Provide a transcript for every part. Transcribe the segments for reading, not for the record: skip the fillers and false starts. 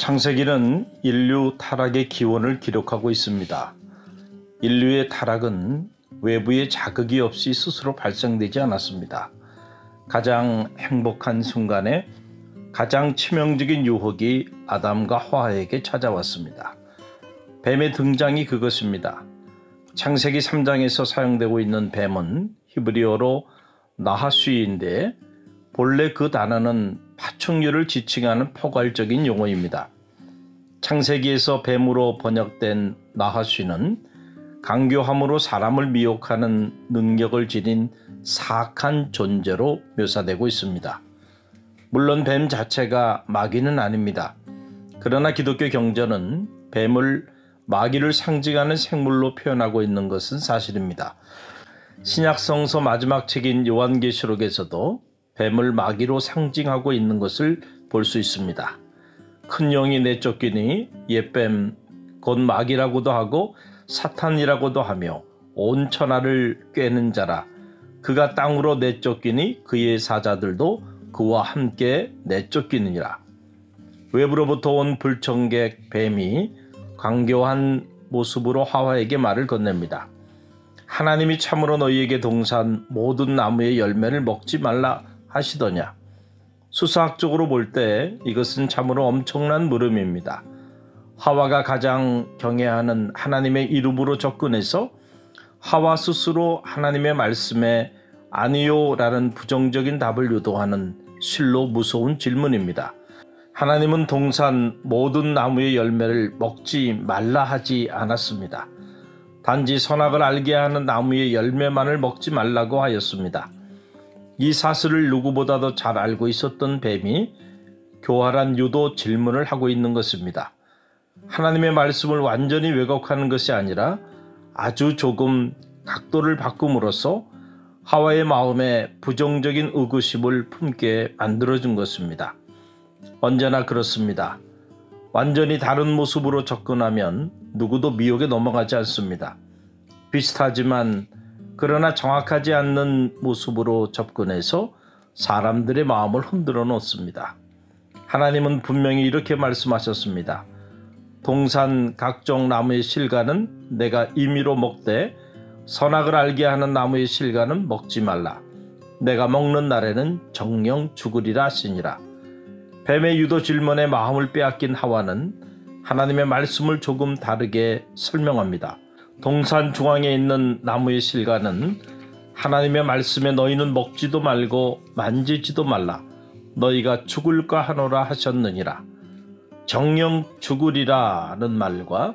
창세기는 인류 타락의 기원을 기록하고 있습니다. 인류의 타락은 외부의 자극이 없이 스스로 발생되지 않았습니다. 가장 행복한 순간에 가장 치명적인 유혹이 아담과 하와에게 찾아왔습니다. 뱀의 등장이 그것입니다. 창세기 3장에서 사용되고 있는 뱀은 히브리어로 나하슈인데 본래 그 단어는 파충류를 지칭하는 포괄적인 용어입니다. 창세기에서 뱀으로 번역된 나하슈는 강교함으로 사람을 미혹하는 능력을 지닌 사악한 존재로 묘사되고 있습니다. 물론 뱀 자체가 마귀는 아닙니다. 그러나 기독교 경전은 뱀을 마귀를 상징하는 생물로 표현하고 있는 것은 사실입니다. 신약성서 마지막 책인 요한계시록에서도 뱀을 마귀로 상징하고 있는 것을 볼 수 있습니다. 큰 영이 내쫓기니 옛뱀 곧 마귀라고도 하고 사탄이라고도 하며 온 천하를 꿰는 자라. 그가 땅으로 내쫓기니 그의 사자들도 그와 함께 내쫓기느니라. 외부로부터 온 불청객 뱀이 강교한 모습으로 하와에게 말을 건넵니다. 하나님이 참으로 너희에게 동산 모든 나무의 열매를 먹지 말라 하시더냐. 수사학적으로 볼 때 이것은 참으로 엄청난 물음입니다. 하와가 가장 경외하는 하나님의 이름으로 접근해서 하와 스스로 하나님의 말씀에 아니요 라는 부정적인 답을 유도하는 실로 무서운 질문입니다. 하나님은 동산 모든 나무의 열매를 먹지 말라 하지 않았습니다. 단지 선악을 알게 하는 나무의 열매만을 먹지 말라고 하였습니다. 이 사실을 누구보다도 잘 알고 있었던 뱀이 교활한 유도 질문을 하고 있는 것입니다. 하나님의 말씀을 완전히 왜곡하는 것이 아니라 아주 조금 각도를 바꿈으로써 하와의 마음에 부정적인 의구심을 품게 만들어준 것입니다. 언제나 그렇습니다. 완전히 다른 모습으로 접근하면 누구도 미혹에 넘어가지 않습니다. 비슷하지만 그러나 정확하지 않는 모습으로 접근해서 사람들의 마음을 흔들어 놓습니다. 하나님은 분명히 이렇게 말씀하셨습니다. 동산 각종 나무의 실과는 내가 임의로 먹되 선악을 알게 하는 나무의 실과는 먹지 말라. 내가 먹는 날에는 정령 죽으리라 하시니라. 뱀의 유도 질문에 마음을 빼앗긴 하와는 하나님의 말씀을 조금 다르게 설명합니다. 동산 중앙에 있는 나무의 실과는 하나님의 말씀에 너희는 먹지도 말고 만지지도 말라. 너희가 죽을까 하노라 하셨느니라. 정령 죽으리라는 말과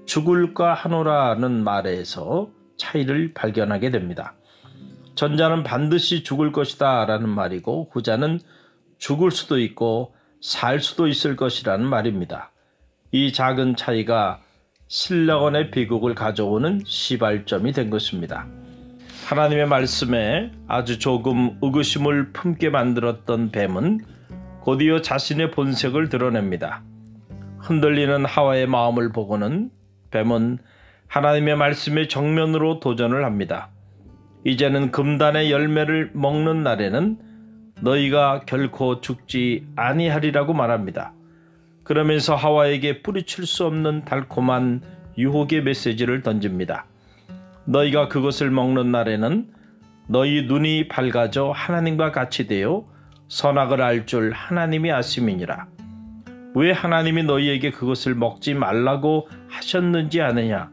죽을까 하노라는 말에서 차이를 발견하게 됩니다. 전자는 반드시 죽을 것이다 라는 말이고 후자는 죽을 수도 있고 살 수도 있을 것이라는 말입니다. 이 작은 차이가 신라원의 비극을 가져오는 시발점이 된 것입니다. 하나님의 말씀에 아주 조금 의구심을 품게 만들었던 뱀은 곧이어 자신의 본색을 드러냅니다. 흔들리는 하와의 마음을 보고는 뱀은 하나님의 말씀에 정면으로 도전을 합니다. 이제는 금단의 열매를 먹는 날에는 너희가 결코 죽지 아니하리라고 말합니다. 그러면서 하와에게 뿌리칠 수 없는 달콤한 유혹의 메시지를 던집니다. 너희가 그것을 먹는 날에는 너희 눈이 밝아져 하나님과 같이 되어 선악을 알 줄 하나님이 아심이니라. 왜 하나님이 너희에게 그것을 먹지 말라고 하셨는지 아느냐?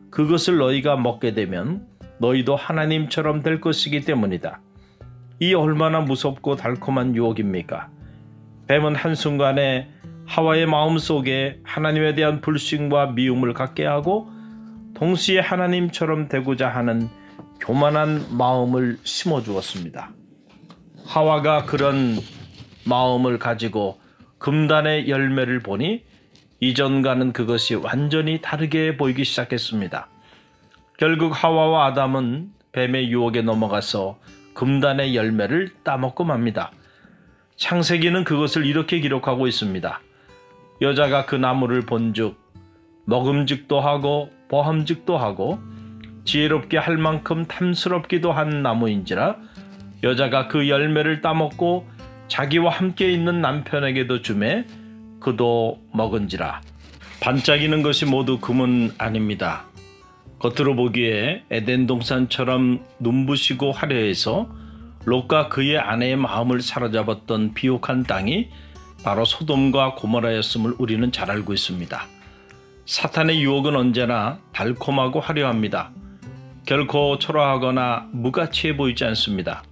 그것을 너희가 먹게 되면 너희도 하나님처럼 될 것이기 때문이다. 이 얼마나 무섭고 달콤한 유혹입니까? 뱀은 한순간에 하와의 마음속에 하나님에 대한 불신과 미움을 갖게 하고 동시에 하나님처럼 되고자 하는 교만한 마음을 심어주었습니다. 하와가 그런 마음을 가지고 금단의 열매를 보니 이전과는 그것이 완전히 다르게 보이기 시작했습니다. 결국 하와와 아담은 뱀의 유혹에 넘어가서 금단의 열매를 따먹고 맙니다. 창세기는 그것을 이렇게 기록하고 있습니다. 여자가 그 나무를 본즉 먹음직도 하고 보함직도 하고 지혜롭게 할 만큼 탐스럽기도 한 나무인지라 여자가 그 열매를 따먹고 자기와 함께 있는 남편에게도 주매 그도 먹은지라. 반짝이는 것이 모두 금은 아닙니다. 겉으로 보기에 에덴 동산처럼 눈부시고 화려해서 롯과 그의 아내의 마음을 사로잡았던 비옥한 땅이 바로 소돔과 고모라였음을 우리는 잘 알고 있습니다. 사탄의 유혹은 언제나 달콤하고 화려합니다. 결코 초라하거나 무가치해 보이지 않습니다.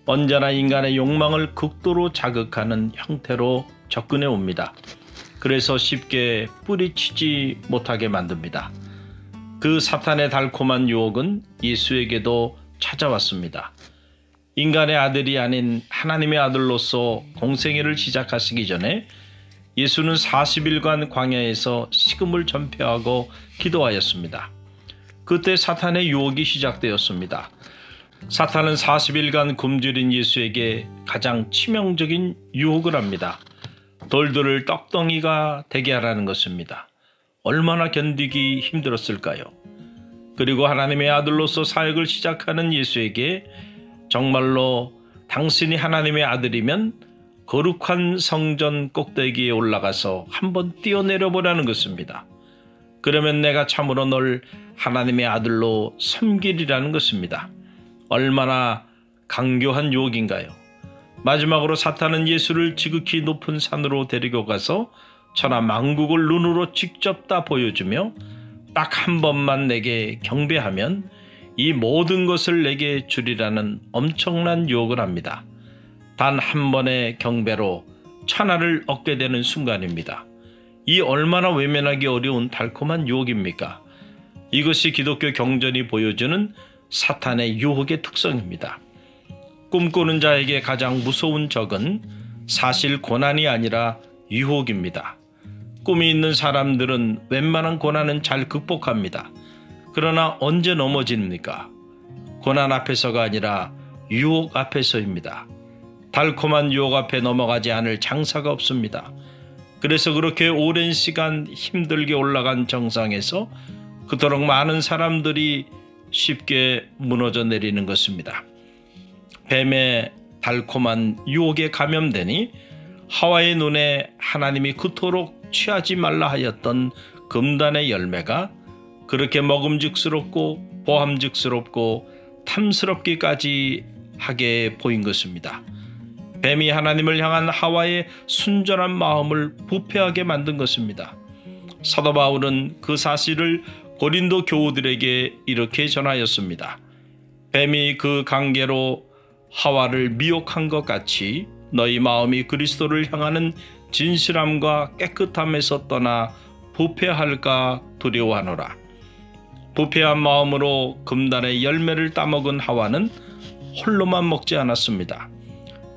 언제나 인간의 욕망을 극도로 자극하는 형태로 접근해 옵니다. 그래서 쉽게 뿌리치지 못하게 만듭니다. 그 사탄의 달콤한 유혹은 예수에게도 찾아왔습니다. 인간의 아들이 아닌 하나님의 아들로서 공생애를 시작하시기 전에 예수는 40일간 광야에서 식음을 전폐하고 기도하였습니다. 그때 사탄의 유혹이 시작되었습니다. 사탄은 40일간 굶주린 예수에게 가장 치명적인 유혹을 합니다. 돌들을 떡덩이가 되게 하라는 것입니다. 얼마나 견디기 힘들었을까요? 그리고 하나님의 아들로서 사역을 시작하는 예수에게 정말로 당신이 하나님의 아들이면 거룩한 성전 꼭대기에 올라가서 한번 뛰어내려 보라는 것입니다. 그러면 내가 참으로 널 하나님의 아들로 섬기리라는 것입니다. 얼마나 강교한 유혹인가요? 마지막으로 사탄은 예수를 지극히 높은 산으로 데리고 가서 천하 만국을 눈으로 직접 다 보여주며 딱 한 번만 내게 경배하면 이 모든 것을 내게 주리라는 엄청난 유혹을 합니다. 단 한 번의 경배로 천하를 얻게 되는 순간입니다. 이 얼마나 외면하기 어려운 달콤한 유혹입니까? 이것이 기독교 경전이 보여주는 사탄의 유혹의 특성입니다. 꿈꾸는 자에게 가장 무서운 적은 사실 고난이 아니라 유혹입니다. 꿈이 있는 사람들은 웬만한 고난은 잘 극복합니다. 그러나 언제 넘어집니까? 고난 앞에서가 아니라 유혹 앞에서입니다. 달콤한 유혹 앞에 넘어가지 않을 장사가 없습니다. 그래서 그렇게 오랜 시간 힘들게 올라간 정상에서 그토록 많은 사람들이 쉽게 무너져 내리는 것입니다. 뱀의 달콤한 유혹에 감염되니 하와의 눈에 하나님이 그토록 취하지 말라 하였던 금단의 열매가 그렇게 먹음직스럽고 보함직스럽고 탐스럽기까지 하게 보인 것입니다. 뱀이 하나님을 향한 하와의 순전한 마음을 부패하게 만든 것입니다. 사도 바울은 그 사실을 고린도 교우들에게 이렇게 전하였습니다. 뱀이 그 관계로 하와를 미혹한 것 같이 너희 마음이 그리스도를 향하는 진실함과 깨끗함에서 떠나 부패할까 두려워하노라. 부패한 마음으로 금단의 열매를 따먹은 하와는 홀로만 먹지 않았습니다.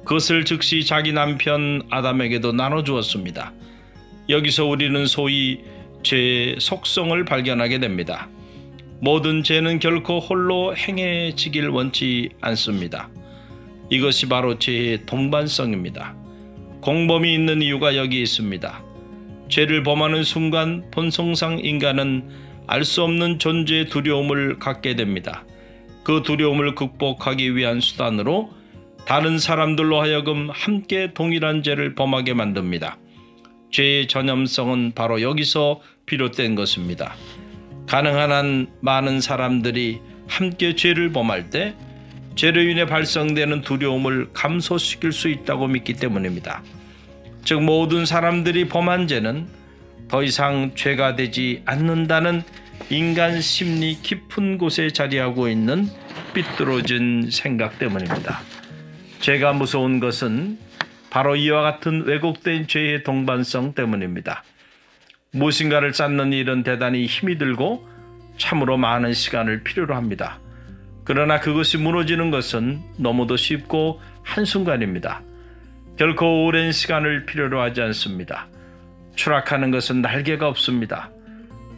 그것을 즉시 자기 남편 아담에게도 나눠주었습니다. 여기서 우리는 소위 죄의 속성을 발견하게 됩니다. 모든 죄는 결코 홀로 행해지길 원치 않습니다. 이것이 바로 죄의 동반성입니다. 공범이 있는 이유가 여기 있습니다. 죄를 범하는 순간 본성상 인간은 알 수 없는 존재의 두려움을 갖게 됩니다. 그 두려움을 극복하기 위한 수단으로 다른 사람들로 하여금 함께 동일한 죄를 범하게 만듭니다. 죄의 전염성은 바로 여기서 비롯된 것입니다. 가능한 한 많은 사람들이 함께 죄를 범할 때 죄로 인해 발생되는 두려움을 감소시킬 수 있다고 믿기 때문입니다. 즉 모든 사람들이 범한 죄는 더 이상 죄가 되지 않는다는 인간 심리 깊은 곳에 자리하고 있는 삐뚤어진 생각 때문입니다. 죄가 무서운 것은 바로 이와 같은 왜곡된 죄의 동반성 때문입니다. 무엇인가를 쌓는 일은 대단히 힘이 들고 참으로 많은 시간을 필요로 합니다. 그러나 그것이 무너지는 것은 너무도 쉽고 한순간입니다. 결코 오랜 시간을 필요로 하지 않습니다. 추락하는 것은 날개가 없습니다.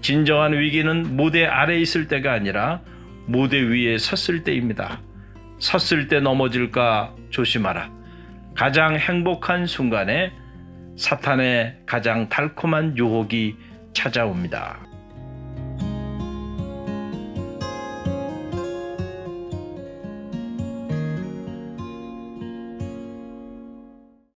진정한 위기는 무대 아래에 있을 때가 아니라 무대 위에 섰을 때입니다. 섰을 때 넘어질까 조심하라. 가장 행복한 순간에 사탄의 가장 달콤한 유혹이 찾아옵니다.